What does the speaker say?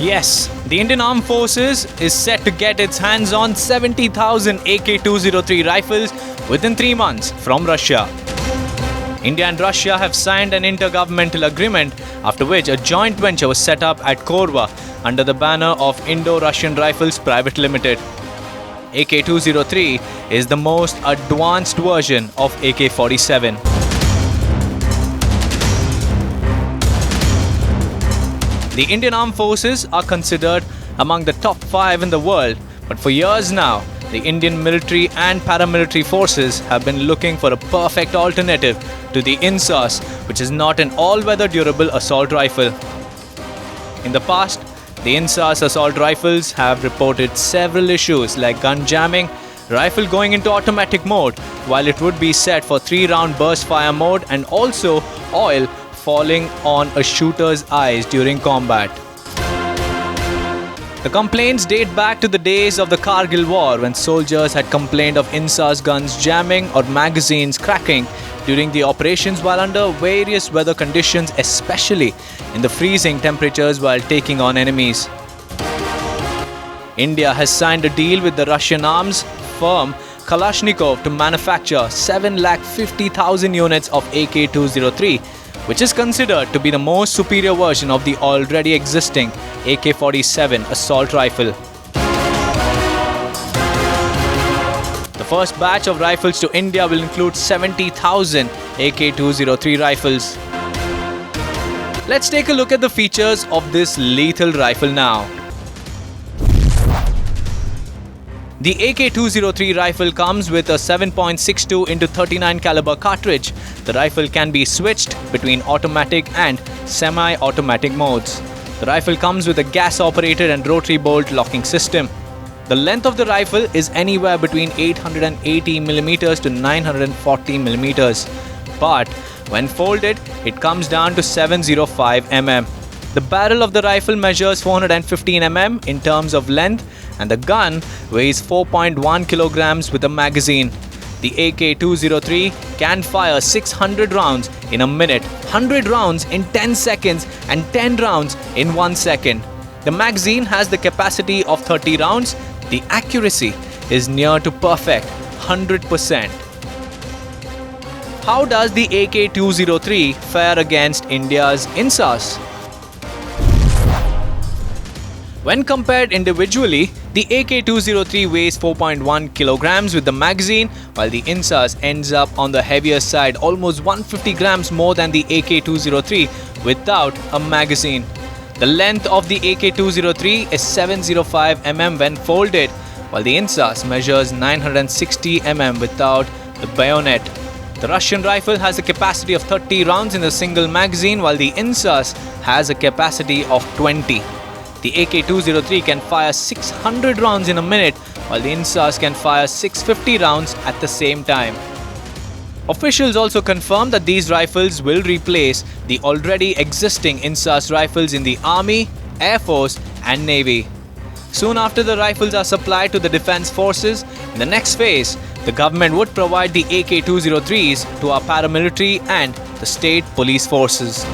Yes, the Indian Armed Forces is set to get its hands on 70,000 AK-203 rifles within 3 months from Russia. India and Russia have signed an intergovernmental agreement, after which a joint venture was set up at Korva under the banner of Indo-Russian Rifles Private Limited. AK-203 is the most advanced version of AK-47. The Indian Armed Forces are considered among the top 5 in the world, but for years now, the Indian military and paramilitary forces have been looking for a perfect alternative to the INSAS, which is not an all-weather durable assault rifle. In the past, the INSAS assault rifles have reported several issues like gun jamming, rifle going into automatic mode while it would be set for 3-round burst fire mode, and also oil falling on a shooter's eyes during combat. The complaints date back to the days of the Kargil war, when soldiers had complained of INSAS guns jamming or magazines cracking during the operations while under various weather conditions, especially in the freezing temperatures while taking on enemies. India has signed a deal with the Russian arms firm Kalashnikov to manufacture 750,000 units of AK-203, which is considered to be the most superior version of the already existing AK-47 assault rifle. The first batch of rifles to India will include 70,000 AK-203 rifles. Let's take a look at the features of this lethal rifle now. The AK-203 rifle comes with a 7.62 x 39 caliber cartridge. The rifle can be switched between automatic and semi-automatic modes. The rifle comes with a gas-operated and rotary bolt locking system. The length of the rifle is anywhere between 880mm to 940mm, but when folded, it comes down to 705mm. The barrel of the rifle measures 415mm in terms of length, and the gun weighs 4.1 kilograms with a magazine. The AK-203 can fire 600 rounds in a minute, 100 rounds in 10 seconds, and 10 rounds in 1 second. The magazine has the capacity of 30 rounds. The accuracy is near to perfect, 100%. How does the AK-203 fare against India's INSAS? When compared individually, the AK-203 weighs 4.1 kilograms with the magazine, while the INSAS ends up on the heavier side, almost 150 grams more than the AK-203 without a magazine. The length of the AK-203 is 705mm when folded, while the INSAS measures 960mm without the bayonet. The Russian rifle has a capacity of 30 rounds in a single magazine, while the INSAS has a capacity of 20. The AK-203 can fire 600 rounds in a minute, while the INSAS can fire 650 rounds at the same time. Officials also confirmed that these rifles will replace the already existing INSAS rifles in the Army, Air Force and Navy. Soon after the rifles are supplied to the Defence Forces, in the next phase, the government would provide the AK-203s to our paramilitary and the state police forces.